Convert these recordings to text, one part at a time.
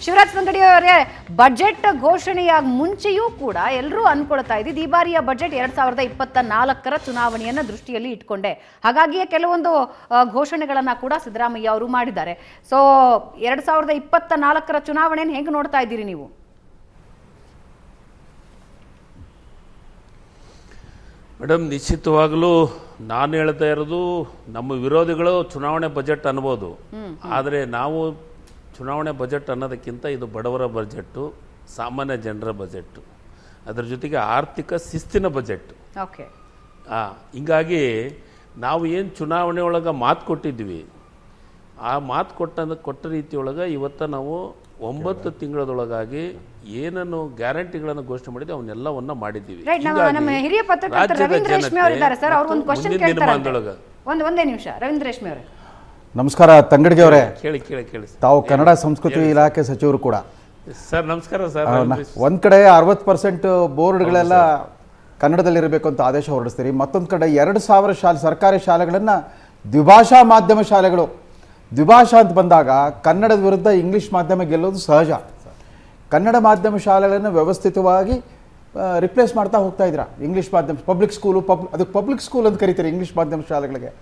ಶಿವರಾಜ್ ತಂಗಡಿ ಅವರೇ, ಬಜೆಟ್ ಘೋಷಣೆಯಾಗ ಮುಂಚೆಯೂ ಕೂಡ ಎಲ್ಲರೂ ಅನ್ಕೊಳ್ತಾ ಇದ್ದಿದ್ದು ಈ ಬಾರಿಯ ಬಜೆಟ್ 2024ರ ಚುನಾವಣೆಯನ್ನು ದೃಷ್ಟಿಯಲ್ಲಿ ಇಟ್ಕೊಂಡೆ, ಹಾಗಾಗಿಯೇ ಕೆಲವೊಂದು ಘೋಷಣೆಗಳನ್ನ ಕೂಡ ಸಿದ್ದರಾಮಯ್ಯ ಅವರು ಮಾಡಿದ್ದಾರೆ. ಸೊ 2024ರ ಚುನಾವಣೆಯನ್ನು ಹೆಂಗೆ ನೋಡ್ತಾ ಇದ್ದೀರಿ ನೀವು? ಮೇಡಮ್, ನಿಶ್ಚಿತವಾಗಲೂ ನಾನು ಹೇಳ್ತಾ ಇರೋದು, ನಮ್ಮ ವಿರೋಧಿಗಳು ಚುನಾವಣೆ ಬಜೆಟ್ ಅನ್ಬೋದು, ಆದರೆ ನಾವು ಚುನಾವಣೆ ಬಜೆಟ್ ಅನ್ನೋದಕ್ಕಿಂತ ಇದು ಬಡವರ ಬಜೆಟ್ಟು, ಸಾಮಾನ್ಯ ಜನರ ಬಜೆಟ್ಟು, ಅದರ ಜೊತೆಗೆ ಆರ್ಥಿಕ ಶಿಸ್ತಿನ ಬಜೆಟ್. ಓಕೆ. ಹಿಂಗಾಗಿ ನಾವು ಏನು ಚುನಾವಣೆ ಒಳಗೆ ಮಾತು ಕೊಟ್ಟಿದ್ವಿ, ಆ ಮಾತು ಕೊಟ್ಟ ರೀತಿಯೊಳಗೆ ಇವತ್ತು ನಾವು 9 ತಿಂಗಳದೊಳಗಾಗಿ ಏನನ್ನು ಗ್ಯಾರಂಟಿಗಳನ್ನು ಘೋಷಣೆ ಮಾಡಿದ್ವಿ ಅವನ್ನೆಲ್ಲವನ್ನ ಮಾಡಿದ್ದೀವಿ. ಹಿರಿಯ ಪತ್ರಕರ್ತ ರವೀಂದ್ರ ರೇಷ್ಮೆ ಅವರು ಇದ್ದಾರೆ ಸರ್, ಅವರು ಒಂದು ಕ್ವೆಶ್ಚನ್ ಕೇಳ್ತಾರೆ. ಒಂದೇ ನಿಮಿಷ ರವೀಂದ್ರ ರೇಷ್ಮೆ ಅವರೇ. ನಮಸ್ಕಾರ ತಂಗಡಿಗೆ ಅವರೇ. ಕೇಳಿ ತಾವು ಕನ್ನಡ ಸಂಸ್ಕೃತಿ ಇಲಾಖೆ ಸಚಿವರು ಕೂಡ. ಸರ್ ನಮಸ್ಕಾರ ಸರ್. ಒಂದ್ ಕಡೆ 60% ಬೋರ್ಡ್ಗಳೆಲ್ಲ ಕನ್ನಡದಲ್ಲಿರಬೇಕು ಅಂತ ಆದೇಶ ಹೊರಡಿಸ್ತೀರಿ, ಮತ್ತೊಂದು ಕಡೆ 2000 ಸರ್ಕಾರಿ ಶಾಲೆಗಳನ್ನು ದ್ವಿಭಾಷಾ ಮಾಧ್ಯಮ ಶಾಲೆಗಳು. ದ್ವಿಭಾಷಾ ಅಂತ ಬಂದಾಗ ಕನ್ನಡದ ವಿರುದ್ಧ ಇಂಗ್ಲೀಷ್ ಮಾಧ್ಯಮ ಗೆಲ್ಲೋದು ಸಹಜ. ಕನ್ನಡ ಮಾಧ್ಯಮ ಶಾಲೆಗಳನ್ನು ವ್ಯವಸ್ಥಿತವಾಗಿ ರಿಪ್ಲೇಸ್ ಮಾಡ್ತಾ ಹೋಗ್ತಾ ಇದ್ದೀರಾ. ಇಂಗ್ಲೀಷ್ ಮಾಧ್ಯಮ ಪಬ್ಲಿಕ್ ಸ್ಕೂಲು, ಅದಕ್ಕೆ ಪಬ್ಲಿಕ್ ಸ್ಕೂಲ್ ಅಂತ ಕರೀತೀರಿ ಇಂಗ್ಲೀಷ್ ಮಾಧ್ಯಮ ಶಾಲೆಗಳಿಗೆ.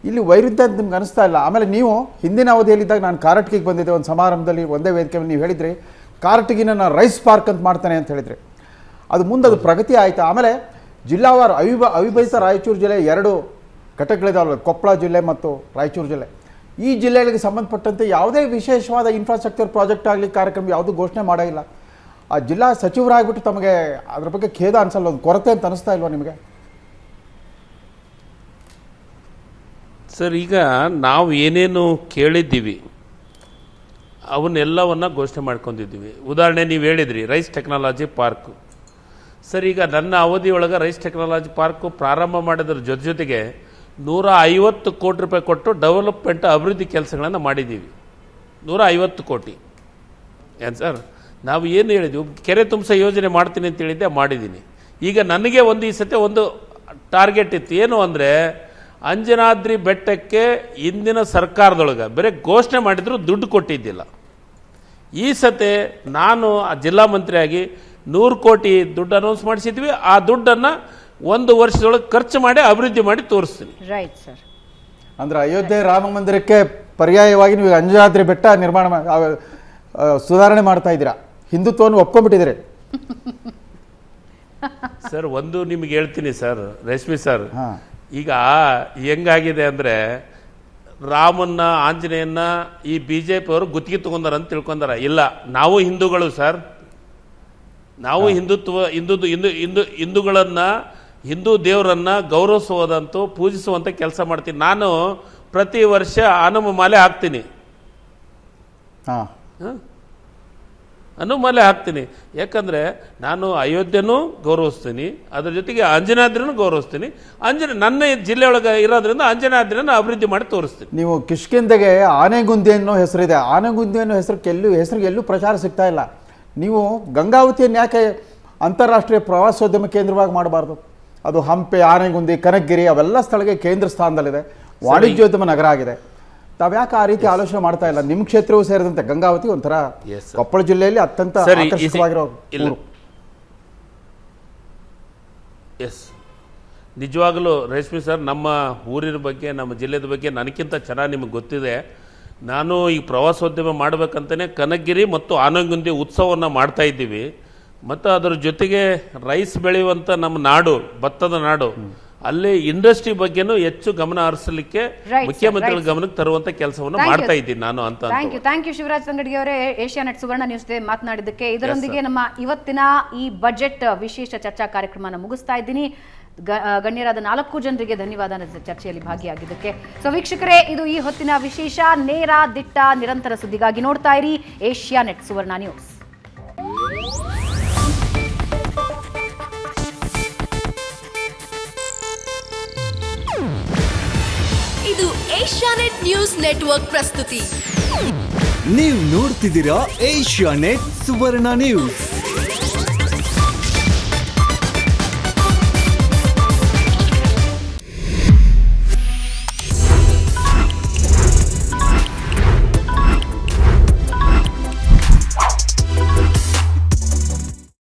ಇಲ್ಲಿ ವೈರುಧ್ಯ ಅಂತ ನಿಮ್ಗೆ ಅನಿಸ್ತಾ ಇಲ್ಲ? ಆಮೇಲೆ ನೀವು ಹಿಂದಿನ ಅವಧಿಯಲ್ಲಿದ್ದಾಗ ನಾನು ಕಾರಟಗಿಗೆ ಬಂದಿದ್ದೆ, ಒಂದು ಸಮಾರಂಭದಲ್ಲಿ ಒಂದೇ ವೇದಿಕೆ ನೀವು ಹೇಳಿದ್ರಿ ಕಾರಟಗಿನ ನಾನು ರೈಸ್ ಪಾರ್ಕ್ ಅಂತ ಮಾಡ್ತಾನೆ ಅಂತ ಹೇಳಿದ್ರಿ. ಅದು ಮುಂದೆ ಅದು ಪ್ರಗತಿ ಆಯಿತು. ಆಮೇಲೆ ಜಿಲ್ಲಾವಾರು ಅವಿಭಜಿತ ರಾಯಚೂರು ಜಿಲ್ಲೆ 2 ಘಟಕಗಳಿದಾವಲ್ಲ, ಕೊಪ್ಪಳ ಜಿಲ್ಲೆ ಮತ್ತು ರಾಯಚೂರು ಜಿಲ್ಲೆ. ಈ ಜಿಲ್ಲೆಗಳಿಗೆ ಸಂಬಂಧಪಟ್ಟಂತೆ ಯಾವುದೇ ವಿಶೇಷವಾದ ಇನ್ಫ್ರಾಸ್ಟ್ರಕ್ಚರ್ ಪ್ರಾಜೆಕ್ಟ್ ಆಗಲಿ ಕಾರ್ಯಕ್ರಮ ಯಾವುದೂ ಘೋಷಣೆ ಮಾಡಿಲ್ಲ. ಆ ಜಿಲ್ಲಾ ಸಚಿವರಾಗ್ಬಿಟ್ಟು ತಮಗೆ ಅದ್ರ ಬಗ್ಗೆ ಖೇದ ಅನಿಸಲ್ಲ, ಒಂದು ಕೊರತೆ ಅಂತ ಅನಿಸ್ತಾ ಇಲ್ವಾ ನಿಮಗೆ? ಸರ್, ಈಗ ನಾವು ಏನೇನು ಕೇಳಿದ್ದೀವಿ ಅವನ್ನೆಲ್ಲವನ್ನು ಘೋಷಣೆ ಮಾಡ್ಕೊಂಡಿದ್ದೀವಿ. ಉದಾಹರಣೆ ನೀವು ಹೇಳಿದ್ರಿ ರೈಸ್ ಟೆಕ್ನಾಲಜಿ ಪಾರ್ಕು. ಸರ್, ಈಗ ನನ್ನ ಅವಧಿಯೊಳಗೆ ರೈಸ್ ಟೆಕ್ನಾಲಜಿ ಪಾರ್ಕು ಪ್ರಾರಂಭ ಮಾಡೋದ್ರ ಜೊತೆಗೆ 150 ಕೋಟಿ ರೂಪಾಯಿ ಕೊಟ್ಟು ಡೆವಲಪ್ಮೆಂಟ್ ಅಭಿವೃದ್ಧಿ ಕೆಲಸಗಳನ್ನು ಮಾಡಿದ್ದೀವಿ. 150 ಕೋಟಿ. ಏನು ಸರ್, ನಾವು ಏನು ಹೇಳಿದ್ವಿ, ಕೆರೆ ತುಂಬಿಸೋ ಯೋಜನೆ ಮಾಡ್ತೀನಿ ಅಂತ ಹೇಳಿದ್ದೆ, ಮಾಡಿದ್ದೀನಿ. ಈಗ ನನಗೆ ಈ ಸತಿ ಒಂದು ಟಾರ್ಗೆಟ್ ಇತ್ತು. ಏನು ಅಂದರೆ, ಅಂಜನಾದ್ರಿ ಬೆಟ್ಟಕ್ಕೆ ಇಂದಿನ ಸರ್ಕಾರದೊಳಗೆ ಬರೀ ಘೋಷಣೆ ಮಾಡಿದ್ರು, ದುಡ್ಡು ಕೊಟ್ಟಿದ್ದಿಲ್ಲ. ಈ ಸತಿ ನಾನು ಜಿಲ್ಲಾ ಮಂತ್ರಿಯಾಗಿ 100 ಕೋಟಿ ದುಡ್ಡು ಅನೌನ್ಸ್ ಮಾಡಿಸಿದ್ವಿ. ಆ ದುಡ್ಡನ್ನು 1 ವರ್ಷದೊಳಗೆ ಖರ್ಚು ಮಾಡಿ ಅಭಿವೃದ್ಧಿ ಮಾಡಿ ತೋರಿಸ್ತೀನಿ. Right sir. ಅಂದರೆ ಅಯೋಧ್ಯೆ ರಾಮ ಮಂದಿರಕ್ಕೆ ಪರ್ಯಾಯವಾಗಿ ನೀವು ಅಂಜನಾದ್ರಿ ಬೆಟ್ಟ ನಿರ್ಮಾಣ ಸುಧಾರಣೆ ಮಾಡ್ತಾ ಇದ್ದೀರಾ, ಹಿಂದುತ್ವವನ್ನು ಒಪ್ಕೊಂಡ್ಬಿಟ್ಟಿದ್ದೀರಿ. ಸರ್, ಒಂದು ನಿಮ್ಗೆ ಹೇಳ್ತೀನಿ ಸರ್, ರೇಷ್ಮಿ ಸರ್, ಈಗ ಹೆಂಗಾಗಿದೆ ಅಂದರೆ, ರಾಮನ್ನ ಆಂಜನೇಯನ್ನ ಈ BJP ಅವರು ಗುತ್ತಿಗೆ ತಗೊಂಡಾರ ಅಂತ ತಿಳ್ಕೊಂಡಾರ. ಇಲ್ಲ, ನಾವು ಹಿಂದೂಗಳು ಸರ್, ನಾವು ಹಿಂದೂಗಳನ್ನು, ಹಿಂದೂ ದೇವರನ್ನ ಗೌರವಿಸುವುದಂತೂ ಪೂಜಿಸುವಂಥ ಕೆಲಸ ಮಾಡ್ತೀನಿ. ನಾನು ಪ್ರತಿ ವರ್ಷ ಹನುಮ ಮಾಲೆ ಹಾಕ್ತೀನಿ. ಹನುಮಾಲೆ ಹಾಕ್ತೀನಿ. ಯಾಕಂದರೆ ನಾನು ಅಯೋಧ್ಯೆನೂ ಗೌರವಿಸ್ತೀನಿ, ಅದ್ರ ಜೊತೆಗೆ ಅಂಜನಾದ್ರಿನೂ ಗೌರವಿಸ್ತೀನಿ. ನನ್ನ ಜಿಲ್ಲೆಯೊಳಗೆ ಇರೋದ್ರಿಂದ ಅಂಜನಾದ್ರಿನ ಅಭಿವೃದ್ಧಿ ಮಾಡಿ ತೋರಿಸ್ತೀನಿ. ನೀವು ಕಿಷ್ಕಿಂದೆಗೆ ಆನೆಗುಂದಿ ಅನ್ನೋ ಹೆಸರಿದೆ, ಆನೆಗುಂದಿ ಅನ್ನೋ ಹೆಸರಿಗೆ ಎಲ್ಲೂ ಪ್ರಚಾರ ಸಿಗ್ತಾ ಇಲ್ಲ. ನೀವು ಗಂಗಾವತಿಯನ್ನು ಯಾಕೆ ಅಂತಾರಾಷ್ಟ್ರೀಯ ಪ್ರವಾಸೋದ್ಯಮ ಕೇಂದ್ರವಾಗಿ ಮಾಡಬಾರ್ದು? ಅದು ಹಂಪೆ, ಆನೆಗುಂದಿ, ಕನಕಗಿರಿ ಅವೆಲ್ಲ ಸ್ಥಳಕ್ಕೆ ಕೇಂದ್ರ ಸ್ಥಾನದಲ್ಲಿದೆ, ವಾಣಿಜ್ಯೋದ್ಯಮ ನಗರ ಆಗಿದೆ. ತಾವ್ಯಾಕೆ ಆ ರೀತಿ ಆಲೋಚನೆ ಮಾಡ್ತಾ ಇಲ್ಲ? ನಿಮ್ಮ ಕ್ಷೇತ್ರವೂ ಸೇರಿದಂತೆ ಗಂಗಾವತಿ ಒಂಥರ ಕೊಪ್ಪಳ ಜಿಲ್ಲೆಯಲ್ಲಿ ಅತ್ಯಂತ ಆಕರ್ಷಕವಾಗಿರೋ ಊರು. ಎಸ್, ನಿಜವಾಗಲೂ ರೇಷ್ಮಿ ಸರ್, ನಮ್ಮ ಊರಿನ ಬಗ್ಗೆ, ನಮ್ಮ ಜಿಲ್ಲೆದ ಬಗ್ಗೆ ನನಗಿಂತ ಚೆನ್ನಾಗಿ ನಿಮಗೆ ಗೊತ್ತಿದೆ. ನಾನು ಈ ಪ್ರವಾಸೋದ್ಯಮ ಮಾಡಬೇಕಂತಲೇ ಕನಕಗಿರಿ ಮತ್ತು ಆನೆಗುಂದಿ ಉತ್ಸವವನ್ನು ಮಾಡ್ತಾ ಇದ್ದೀವಿ. ಮತ್ತು ಅದರ ಜೊತೆಗೆ ರೈಸ್ ಬೆಳೆಯುವಂಥ ನಮ್ಮ ನಾಡು, ಭತ್ತದ ನಾಡು, ಅಲ್ಲಿ ಇಂಡಸ್ಟ್ರಿ ಬಗ್ಗೆನೂ ಹೆಚ್ಚು ಗಮನ ಹರಿಸಲಿಕ್ಕೆ ಮುಖ್ಯಮಂತ್ರಿಗಳ ಗಮನಕ್ಕೆ ತರುವಂತ ಕೆಲಸವನ್ನು ಮಾಡ್ತಾ ಇದ್ದೀನಿ ನಾನು ಅಂತ. ಥ್ಯಾಂಕ್ ಯು ಶಿವರಾಜ್ ತಂಗಡಿ ಅವರೇ, ಏಷ್ಯಾನೆಟ್ ಸುವರ್ಣ ನ್ಯೂಸ್ ಮಾತನಾಡಿದ್ದಕ್ಕೆ. ಇದರೊಂದಿಗೆ ನಮ್ಮ ಇವತ್ತಿನ ಈ ಬಜೆಟ್ ವಿಶೇಷ ಚರ್ಚಾ ಕಾರ್ಯಕ್ರಮನ ಮುಗಿಸ್ತಾ ಇದ್ದೀನಿ. ಗಣ್ಯರಾದ 4 ಜನರಿಗೆ ಧನ್ಯವಾದ ಚರ್ಚೆಯಲ್ಲಿ ಭಾಗಿಯಾಗಿದ್ದಕ್ಕೆ. ಸೊ ವೀಕ್ಷಕರೇ, ಇದು ಈ ಹೊತ್ತಿನ ವಿಶೇಷ. ನೇರ, ದಿಟ್ಟ, ನಿರಂತರ ಸುದ್ದಿಗಾಗಿ ನೋಡ್ತಾ ಇರಿ ಏಷ್ಯಾನೆಟ್ ಸುವರ್ಣ ನ್ಯೂಸ್. ಇದು ಏಷ್ಯಾನೆಟ್ ನ್ಯೂಸ್ ನೆಟ್ವರ್ಕ್ ಪ್ರಸ್ತುತಿ. ನೀವು ನೋಡ್ತಿದ್ದೀರಾ ಏಷ್ಯಾನೆಟ್ ಸುವರ್ಣ ನ್ಯೂಸ್.